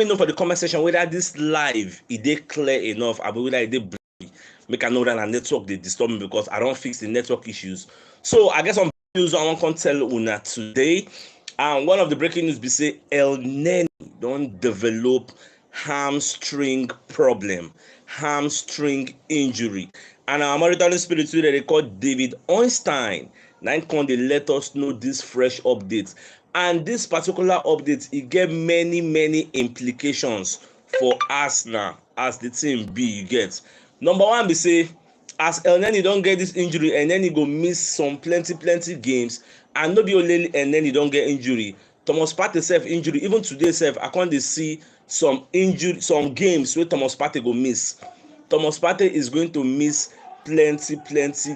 me know for the comment section whether this live is dey clear enough, or whether it dey blurry. Make I know that our network dey disturb me because I don't fix the network issues. So I guess some news I want to tell una today. One of the breaking news be say Elneny don't develop hamstring problem, hamstring injury. And our monitoring spirit today they call David Einstein. Now come they let us know this fresh update. And this particular update, it get many implications for Arsenal as the team be, you get. Number one be say, as Elneny don get this injury, Elneny go miss some plenty games, and no be only Elneny don get injury, Thomas Partey sef injury. Even today sef I con dey see some injury, some games wey Thomas Partey go miss. Thomas Partey is going to miss plenty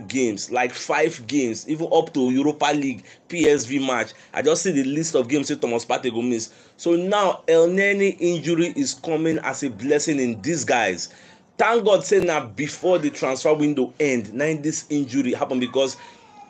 games, like 5 games, even up to Europa League PSV match. I just see the list of games wey Thomas Partey go miss. So now Elneny injury is coming as a blessing in disguise. Thank God say na before the transfer window end na this injury happen, because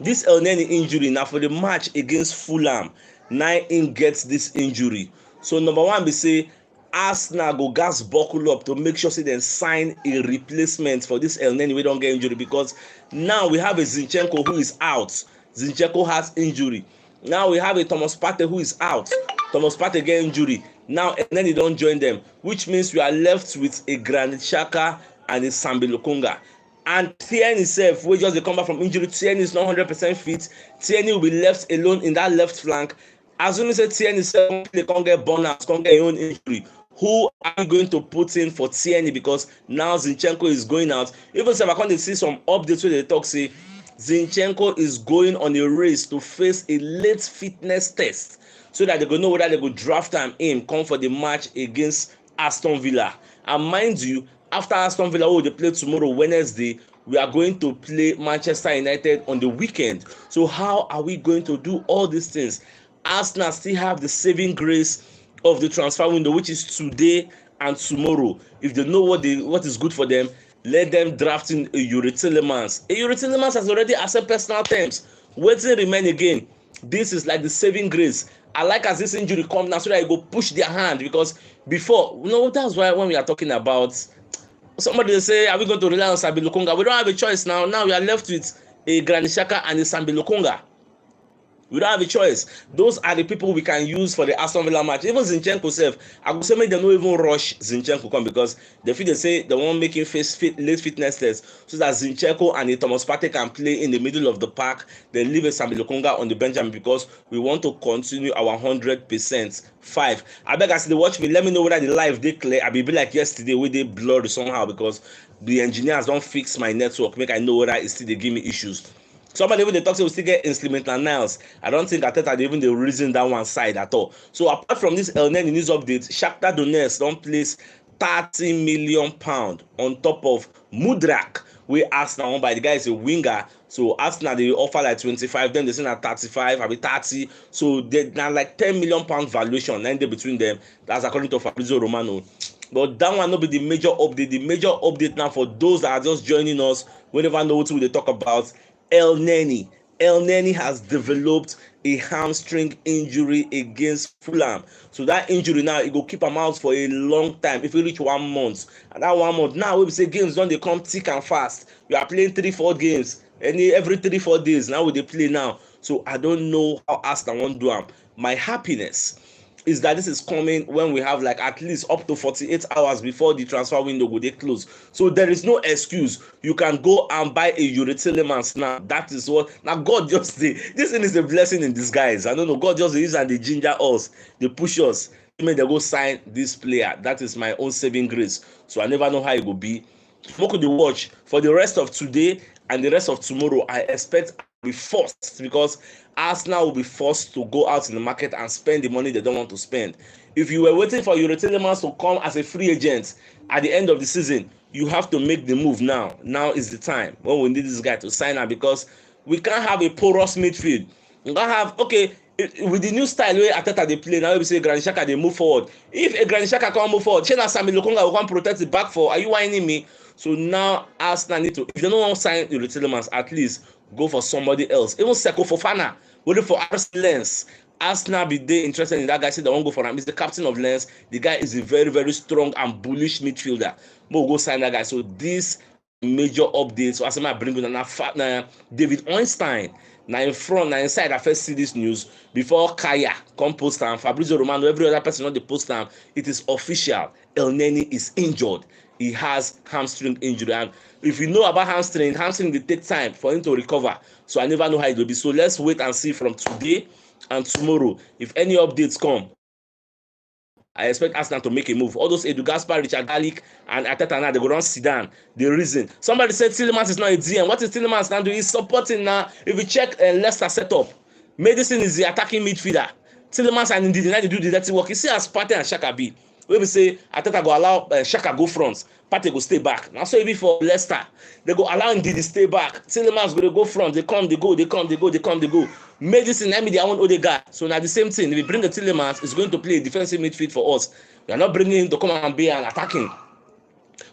this Elneny injury na for the match against Fulham na im get this injury. So number one be say Arsenal go gas buckle up to make sure say dem sign a replacement for this Elneny wey don get injury, because now we have a Zinchenko who is out. Zinchenko has injury. Now we have a Thomas Partey who is out. Thomas Partey get injury. Now Elneny don join them, which means we are left with a Granit Xhaka and a Sambi Lokonga. And Tierney sef wey just dey come back from injury. Tierney is not 100% fit. Tierney will be left alone in that left flank. Assuming say Tierney sef come get burnout, come get him own injury, who are you going to put in for Tierney? Because now Zinchenko is going out. Even sef I come dey see some updates wey dey talk say Zinchenko is going on a race to face a late fitness test, so that they go know whether they go draft am in come for the match against Aston Villa. And mind you, after Aston Villa wey dey play tomorrow Wednesday, we are going to play Manchester United on the weekend. So how are we going to do all these things? Arsenal still have the saving grace of the transfer window, which is today and tomorrow. If they know what is good for them, let them draft in a Yuri Tillemans. A Yuri Tillemans has already accepted personal terms. Wetin remain again? This is like the saving grace. I like as this injury come now so that it go push their hand, because before, that's why when we are talking about somebody dey say, are we going to rely on Sambi Lokonga? We don't have a choice now. Now we are left with a Granit Xhaka and a Sambi Lokonga. We don't have a choice. Those are the people we can use for the Aston Villa match. Even Zinchenko sef, I go say make dem no even rush Zinchenko come, because they feel they say they wan make him face late fitness test, so that Zinchenko and Thomas Partey can play in the middle of the park. Then leave a Sambi Lokonga on the Benjamin, because we want to continue our 100%. 5. Abeg as they watch me, let me know whether the live dey clear. I be like yesterday wey dey blurry somehow, because the engineers don fix my network. Make I know whether it still dey give me issues. Somebody even they talk say we still get instrumental nails. I don't think Ateta even the reason that one side at all. So apart from this Elneny news update, Shakhtar Donetsk don place £30 million on top of Mudrak, wey Arsenal won by. The guy is a winger. So Arsenal they offer like 25, then they say na 35, I be 30. So they na like £10 million valuation 9 day between them. That's according to Fabrizio Romano. But that one not be the major update. The major update now for those that are just joining us, we never know what they talk about. Elneny has developed a hamstring injury against Fulham. So that injury now, it go keep him out for a long time. If we reach 1 month, and that 1 month now, we say games don't they come thick and fast. We are playing 3-4 games every 3-4 days. Now we they play now. So I don't know how Arsenal won't do them. My happiness is that this is coming when we have like at least up to 48 hours before the transfer window will they close. So there is no excuse. You can go and buy a Yuri Tillemans now. That is what now God just did. This thing is a blessing in disguise. I don't know. God just use and they ginger us, they push us. They go sign this player. That is my own saving grace. So I never know how it will be. Smoke the watch for the rest of today and the rest of tomorrow. I expect be forced, because Arsenal will be forced to go out in the market and spend the money they don't want to spend. If you were waiting for Yuri Tillemans to come as a free agent at the end of the season, you have to make the move now. Now is the time when we need this guy to sign up, because we can't have a porous midfield. We can't have, okay, with the new style where Ateta they play now, we say Granit Xhaka they move forward. If a Granit Xhaka can't move forward, Chena Sambi Lokonga will come protect the back four. Are you whining me? So now Arsenal need to, if they don't want to sign Yuri Tillemans, at least go for somebody else. Even Seko Fofana, waiting for Arsenal. Arsenal be they interested in that guy, say they won't go for him. He's the captain of Lens. The guy is a very, very strong and bullish midfielder. We'll go sign that guy. So this major updates. So as I bring in now David Einstein. Now in front, now inside, I first see this news before Kaya come post time. Fabrizio Romano, every other person on the post time. It is official. Elneny is injured. He has hamstring injury, and if you know about hamstring will take time for him to recover. So I never know how it will be. So let's wait and see from today and tomorrow if any updates come. I expect Arsenal to make a move. All those Edu Gaspar, Richard Galik, and Ateta now, they go down Zidane. The reason. Somebody said Tielemans is not a DM. What is Tielemans now doing? He's supporting now. If you check Leicester setup, Madison is the attacking midfielder. Tielemans and Ndidi, now they do the dirty work. You see as Partey and Xhaka be. When we say Ateta go allow Xhaka go front, Partey go stay back. Now so even for Leicester, they go allow Ndidi stay back. Tielemans go front. They come, they go, they come, they go, they come, they go. Medicine, I mean, they own Odegaard. So now the same thing. If we bring the Tielemans, it's going to play a defensive midfield for us. We are not bringing him to come and be an attacking.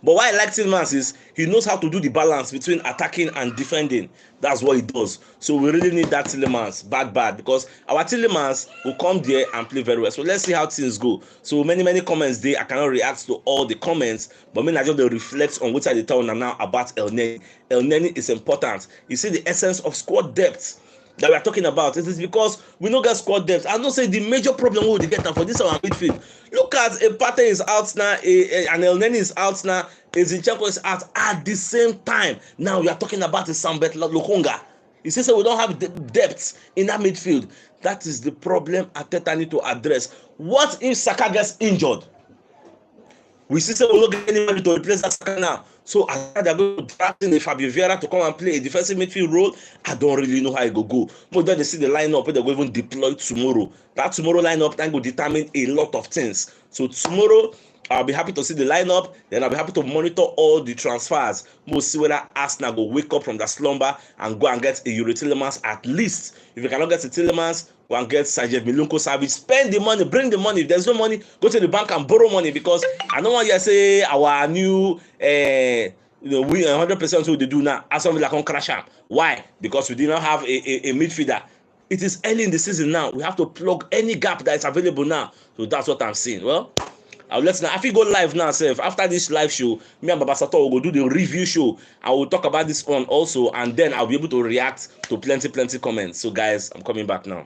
But why I like Tielemans is he knows how to do the balance between attacking and defending. That's what he does. So we really need that Tielemans bad because our Tielemans will come there and play very well. So let's see how things go. So many comments there. I cannot react to all the comments, but I just reflect on what I tell them now about Elneny. Elneny is important. You see the essence of squad depth that we are talking about. It is because we don't get squad depth. I don't say the major problem we get for this our midfield. Look at a Partey is out now, and Elneny is out now, Zinchenko is out at the same time. Now we are talking about a Sambet Lokonga. You see, so we don't have the depth in that midfield. That is the problem Arteta need to address. What if Saka gets injured? We see we don't get anybody to replace that Saka now. So as they're going to draft in Fabio Vieira to come and play a defensive midfield role, I don't really know how it go. But then they see the lineup where they're going to even deploy tomorrow. That tomorrow lineup then will determine a lot of things. So tomorrow, I'll be happy to see the lineup. Then I'll be happy to monitor all the transfers. We'll see whether Arsenal will wake up from the slumber and go and get a Yuri Tielemans at least. If you cannot get a Tielemans, go and get Sergej Milinkovic. Spend the money, bring the money. If there's no money, go to the bank and borrow money, because I don't want you to say our new we 100% what they do now. Aston Villa can crash up. Why? Because we did not have a midfielder. It is early in the season now. We have to plug any gap that is available now. So that's what I'm saying. Well, I'll let you know. If you go live now, after this live show, me and Baba Sato will go do the review show. I will talk about this one also, and then I'll be able to react to plenty comments. So guys, I'm coming back now.